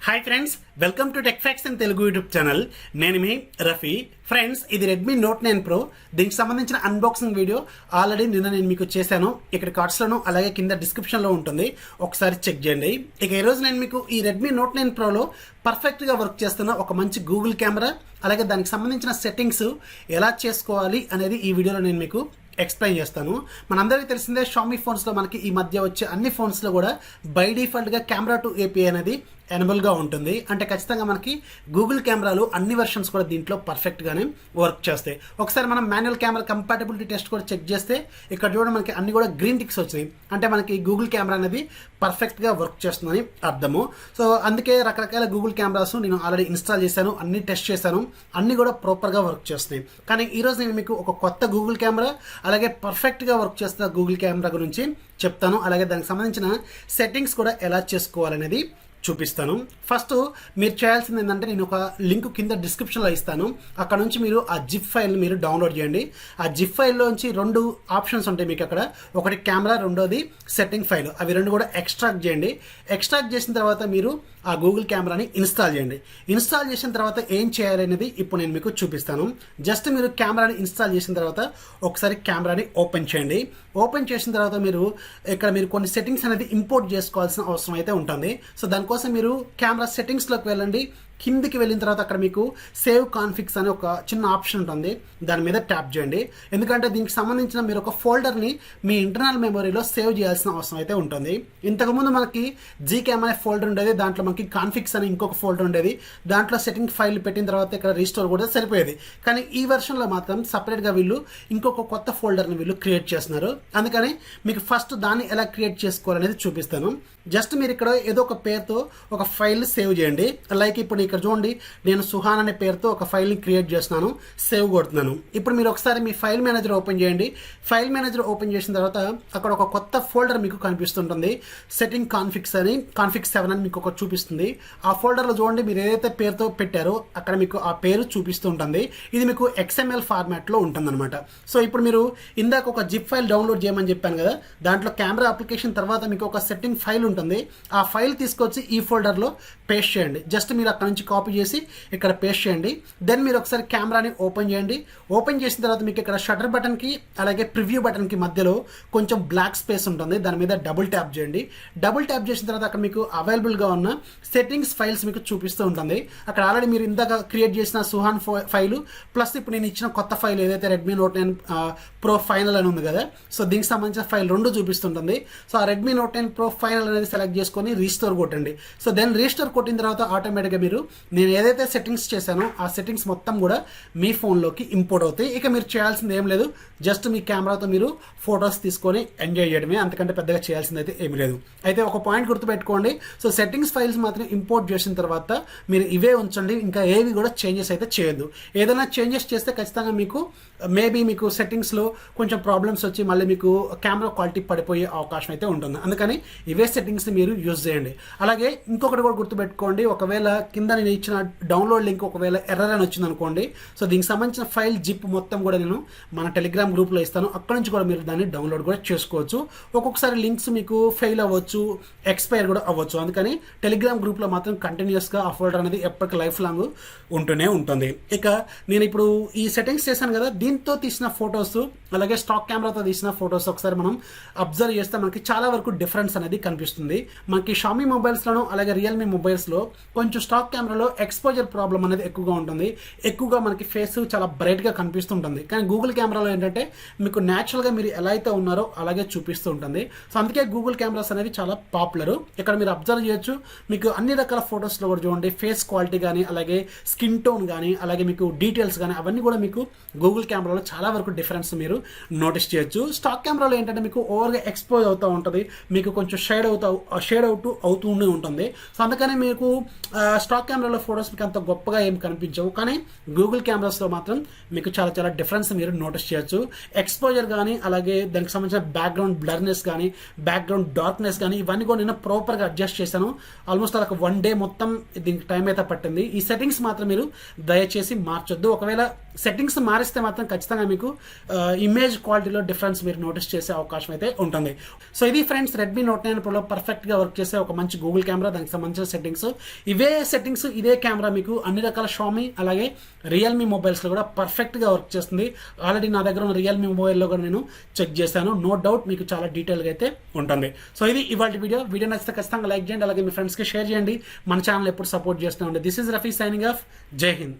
Hi friends, welcome to Techfox in Telugu YouTube channel. నేను మీ Rafi. Friends, ఇది రెడ్మీ నోట్ 9 ప్రో. దీనికి సంబంధించిన అన్బాక్సింగ్ వీడియో ఆల్రెడీ నేను మీకు చేశాను. ఇక్కడ కార్డ్స్లోను అలాగే కింద డిస్క్రిప్షన్లో ఉంటుంది, ఒకసారి చెక్ చేయండి. ఇక ఈరోజు నేను మీకు ఈ రెడ్మీ నోట్ 9 ప్రోలో పర్ఫెక్ట్గా వర్క్ చేస్తున్న ఒక మంచి గూగుల్ కెమెరా అలాగే దానికి సంబంధించిన సెట్టింగ్స్ ఎలా చేసుకోవాలి అనేది ఈ వీడియోలో నేను మీకు ఎక్స్ప్లెయిన్ చేస్తాను. మనందరికీ తెలిసిందే, షామీ ఫోన్స్లో మనకి ఈ మధ్య వచ్చే అన్ని ఫోన్స్లో కూడా బై డిఫాల్ట్గా కెమెరా టు ఏపీఐ అనేది ఎనబుల్గా ఉంటుంది. అంటే ఖచ్చితంగా మనకి గూగుల్ కెమెరాలు అన్ని వెర్షన్స్ కూడా దీంట్లో పర్ఫెక్ట్గానే వర్క్ చేస్తాయి. ఒకసారి మనం మాన్యువల్ కెమెరా కంపాటబిలిటీ టెస్ట్ కూడా చెక్ చేస్తే ఇక్కడ చూడండి, మనకి అన్ని కూడా గ్రీన్ టిక్స్ వచ్చినాయి. అంటే మనకి గూగుల్ కెమెరా అనేది పర్ఫెక్ట్గా వర్క్ చేస్తుందని అర్థము. సో అందుకే రకరకాల గూగుల్ కెమెరాస్ నేను ఆల్రెడీ ఇన్స్టాల్ చేశాను, అన్ని టెస్ట్ చేశాను, అన్ని కూడా ప్రాపర్గా వర్క్ చేస్తున్నాయి. కానీ ఈరోజు నేను మీకు ఒక కొత్త గూగుల్ కెమెరా అలాగే పర్ఫెక్ట్గా వర్క్ చేస్తున్న గూగుల్ కెమెరా గురించి చెప్తాను. అలాగే దానికి సంబంధించిన సెట్టింగ్స్ కూడా ఎలా చేసుకోవాలనేది చూపిస్తాను. ఫస్ట్ మీరు చేయాల్సింది ఏంటంటే, నేను ఒక లింక్ కింద డిస్క్రిప్షన్లో ఇస్తాను. అక్కడ నుంచి మీరు ఆ జిప్ ఫైల్ని మీరు డౌన్లోడ్ చేయండి. ఆ జిప్ ఫైల్లోంచి 2 ఆప్షన్స్ ఉంటాయి మీకు అక్కడ. ఒకటి కెమెరా, రెండోది సెట్టింగ్ ఫైల్. అవి 2 కూడా ఎక్స్ట్రాక్ట్ చేయండి. ఎక్స్ట్రాక్ట్ చేసిన తర్వాత మీరు ఆ గూగుల్ కెమెరాని ఇన్స్టాల్ చేయండి. ఇన్స్టాల్ చేసిన తర్వాత ఏం చేయాలనేది ఇప్పుడు నేను మీకు చూపిస్తాను. జస్ట్ మీరు కెమెరాని ఇన్స్టాల్ చేసిన తర్వాత ఒకసారి కెమెరాని ఓపెన్ చేయండి. ఓపెన్ చేసిన తర్వాత మీరు కొన్ని సెట్టింగ్స్ అనేది ఇంపోర్ట్ చేసుకోవాల్సిన అవసరం అయితే ఉంటుంది. సో దానికోసం మీరు కెమెరా సెట్టింగ్స్లోకి వెళ్ళండి. కిందికి వెళ్ళిన తర్వాత అక్కడ మీకు సేవ్ కాన్ఫిగ్స్ అనే ఒక చిన్న ఆప్షన్ ఉంటుంది, దాని మీద ట్యాప్ చేయండి. ఎందుకంటే దీనికి సంబంధించిన మీరు ఒక ఫోల్డర్ని మీ ఇంటర్నల్ మెమరీలో సేవ్ చేయాల్సిన అవసరం అయితే ఉంటుంది. ఇంతకుముందు మనకి జీకేమ్ అనే ఫోల్డర్ ఉండేది, దాంట్లో మనకి కాన్ఫిగ్స్ అని ఇంకొక ఫోల్డర్ ఉండేది. దాంట్లో సెట్టింగ్ ఫైల్ పెట్టిన తర్వాత ఇక్కడ రీస్టోర్ కూడా సరిపోయేది. కానీ ఈ వెర్షన్లో మాత్రం సపరేట్గా వీళ్ళు ఇంకొక కొత్త ఫోల్డర్ని వీళ్ళు క్రియేట్ చేస్తున్నారు. అందుకని మీకు ఫస్ట్ దాన్ని ఎలా క్రియేట్ చేసుకోవాలనేది చూపిస్తాను. జస్ట్ మీరు ఇక్కడ ఏదో ఒక పేరుతో ఒక ఫైల్ సేవ్ చేయండి. లైక్ ఇప్పుడు ఇక్కడ చూడండి, నేను సుహాన్ అనే పేరుతో ఒక ఫైల్ని క్రియేట్ చేస్తున్నాను, సేవ్ కొడుతున్నాను. ఇప్పుడు మీరు ఒకసారి మీ ఫైల్ మేనేజర్ ఓపెన్ చేయండి. ఫైల్ మేనేజర్ ఓపెన్ చేసిన తర్వాత అక్కడ ఒక కొత్త ఫోల్డర్ మీకు కనిపిస్తుంటుంది. సెట్టింగ్ కాన్ఫిగ్స్ 7 అని మీకు ఒక చూపిస్తుంది. ఆ ఫోల్డర్లో చూడండి, మీరు ఏదైతే పేరుతో పెట్టారో అక్కడ మీకు ఆ పేరు చూపిస్తుంటుంది. ఇది మీకు XML ఫార్మాట్లో ఉంటుందన్నమాట. సో ఇప్పుడు మీరు ఇందాక ఒక జిప్ ఫైల్ డౌన్లోడ్ చేయమని చెప్పాను కదా, దాంట్లో కెమెరా అప్లికేషన్ తర్వాత మీకు ఒక సెట్టింగ్ ఫైల్ ఉంటుంది. ఆ ఫైల్ తీసుకొచ్చి ఈ ఫోల్డర్లో పేస్ట్ చేయండి. జస్ట్ మీరు అక్కడ నుంచి కాపీ చేసి ఇక్కడ పేస్ట్ చేయండి. దెన్ మీరు ఒకసారి కెమెరాని ఓపెన్ చేయండి. ఓపెన్ చేసిన తర్వాత మీకు ఇక్కడ షటర్ బటన్కి అలాగే ప్రివ్యూ బటన్కి మధ్యలో కొంచెం బ్లాక్ స్పేస్ ఉంటుంది, దాని మీద డబుల్ ట్యాప్ చేయండి. డబుల్ ట్యాప్ చేసిన తర్వాత అక్కడ మీకు అవైలబుల్గా ఉన్న సెట్టింగ్స్ ఫైల్స్ మీకు చూపిస్తూ ఉంటుంది. అక్కడ ఆల్రెడీ మీరు ఇందాక క్రియేట్ చేసిన సుహాన్ ఫైలు ప్లస్ ఇప్పుడు నేను ఇచ్చిన కొత్త ఫైల్ ఏదైతే రెడ్మీ నోట్ 9 ప్రో ఫైనల్ అని ఉంది కదా, సో దీనికి సంబంధించిన ఫైల్ 2 చూపిస్తుంటుంది. సో ఆ రెడ్మీ నోట్ 9 ప్రో ఫైనల్ అనేది సెలెక్ట్ చేసుకొని రీస్టోర్ కొట్టండి. సో దెన్ రీస్టోర్ కొట్టిన తర్వాత ఆటోమేటిక్గా మీరు నేను ఏదైతే సెట్టింగ్స్ చేశానో ఆ సెట్టింగ్స్ మొత్తం కూడా మీ ఫోన్లోకి ఇంపోర్ట్ అవుతాయి. ఇక మీరు చేయాల్సింది ఏం లేదు, జస్ట్ మీ కెమెరాతో మీరు ఫొటోస్ తీసుకొని ఎంజాయ్ చేయడమే, అంతకంటే పెద్దగా చేయాల్సింది అయితే ఏమి లేదు. అయితే ఒక పాయింట్ గుర్తుపెట్టుకోండి, సో సెట్టింగ్స్ ఫైల్స్ మాత్రం ఇంపోర్ట్ చేసిన తర్వాత మీరు ఇవే ఉంచండి, ఇంకా ఏవి కూడా చేంజెస్ అయితే చేయొద్దు. ఏదైనా చేంజెస్ చేస్తే ఖచ్చితంగా మీకు సెట్టింగ్స్లో కొంచెం ప్రాబ్లమ్స్ వచ్చి మళ్ళీ మీకు కెమెరా క్వాలిటీ పడిపోయే అవకాశం అయితే ఉంటుంది. అందుకని ఇవే సెట్టింగ్స్ మీరు యూజ్ చేయండి. అలాగే ఇంకొకటి కూడా గుర్తుపెట్టుకోండి, ఒకవేళ కింద నేను ఇచ్చిన డౌన్లోడ్ లింక్ ఒకవేళ ఎర్రర్ అని వచ్చింది అనుకోండి, సో దీనికి సంబంధించిన ఫైల్ జిప్ మొత్తం కూడా నేను మన టెలిగ్రామ్ గ్రూప్లో ఇస్తాను. అక్కడ నుంచి కూడా మీరు దాన్ని డౌన్లోడ్ కూడా చేసుకోవచ్చు. ఒక్కొక్కసారి లింక్స్ మీకు ఫెయిల్ అవ్వచ్చు, ఎక్స్పైర్ కూడా అవ్వచ్చు. అందుకని టెలిగ్రామ్ గ్రూప్లో మాత్రం కంటిన్యూస్గా ఆ ఫోల్డర్ అనేది ఎప్పటికీ లైఫ్ లాంగ్ ఉంటూనే ఉంటుంది. ఇక నేను ఇప్పుడు ఈ సెట్టింగ్స్ చేశాను కదా, దీంతో తీసిన ఫొటోస్ అలాగే స్టాక్ కెమెరాతో తీసిన ఫొటోస్ ఒకసారి మనం అబ్జర్వ్ చేస్తే మనకి చాలా వరకు డిఫరెన్స్ అనేది కనిపిస్తుంది. మనకి షామీ మొబైల్స్లోనూ అలాగే రియల్మీ మొబైల్స్లో కొంచెం స్టాక్ కెమెరాలో ఎక్స్పోజర్ ప్రాబ్లం అనేది ఎక్కువగా ఉంటుంది. ఎక్కువగా మనకి ఫేస్ చాలా బ్రైట్గా కనిపిస్తుంటుంది. కానీ గూగుల్ కెమెరాలో ఏంటంటే మీకు న్యాచురల్గా మీరు ఎలా అయితే ఉన్నారో అలాగే చూపిస్తూ ఉంటుంది. సో అందుకే గూగుల్ కెమెరాస్ అనేవి చాలా పాపులర్. ఇక్కడ మీరు అబ్జర్వ్ చేయొచ్చు, మీకు అన్ని రకాల ఫొటోస్లో కూడా చూడండి, ఫేస్ క్వాలిటీ కానీ అలాగే స్కిన్ టోన్ కానీ అలాగే మీకు డీటెయిల్స్ కానీ అవన్నీ కూడా మీకు గూగుల్ కెమెరాలో చాలా వరకు డిఫరెన్స్ మీరు నోటీస్ చేయొచ్చు. స్టాక్ కెమెరాలో ఏంటంటే మీకు ఓవర్గా ఎక్స్పోజ్ అవుతూ ఉంటుంది, మీకు కొంచెం షేడ్ అవుతూ అవుతూనే ఉంటుంది. సో అందుకని మీకు స్టాక్ కెమెరాలో ఫొటోస్ మీకు అంత గొప్పగా ఏం కనిపించవు, కానీ గూగుల్ కెమెరాస్లో మాత్రం మీకు చాలా చాలా డిఫరెన్స్ మీరు నోటీస్ చేయొచ్చు. ఎక్స్పోజర్ కానీ అలాగే దానికి సంబంధించిన బ్యాక్గ్రౌండ్ బ్లర్నెస్ కానీ బ్యాక్గ్రౌండ్ డార్క్నెస్ కానీ ఇవన్నీ కూడా నేను ప్రాపర్గా అడ్జస్ట్ చేశాను. ఆల్మోస్ట్ అలా 1 డే మొత్తం దీనికి టైం అయితే పట్టింది. ఈ సెట్టింగ్స్ మాత్రం మీరు దయచేసి మార్చొద్దు. ఒకవేళ సెట్టింగ్స్ మారిస్తే మాత్రం ఖచ్చితంగా మీకు ఇమేజ్ క్వాలిటీలో డిఫరెన్స్ మీరు నోటీస్ చేసే అవకాశం అయితే ఉంటుంది. సో ఇది ఫ్రెండ్స్ రెడ్మీ నోట్ 9 ప్రోలో పర్ఫెక్ట్గా వర్క్ చేసే ఒక మంచి గూగుల్ కెమెరా, దానికి సంబంధించిన సెట్టింగ్స్. ఇవే సెట్టింగ్స్ ఇదే కెమెరా మీకు అన్ని రకాల షామీ అలాగే రియల్మీ మొబైల్స్లో కూడా పర్ఫెక్ట్గా వర్క్ చేస్తుంది. ఆల్రెడీ నా దగ్గర ఉన్న రియల్మీ మొబైల్లో కూడా నేను చెక్ చేశాను. నో డౌట్ మీకు చాలా డీటెయిల్గా అయితే ఉంటుంది. సో ఇది ఇవాళ వీడియో నచ్చితే ఖచ్చితంగా లైక్ చేయండి, అలాగే మీ ఫ్రెండ్స్కి షేర్ చేయండి. మన ఛానల్ ఎప్పుడు సపోర్ట్ చేస్తూ ఉండే. This is Rafi signing off. జై హింద్.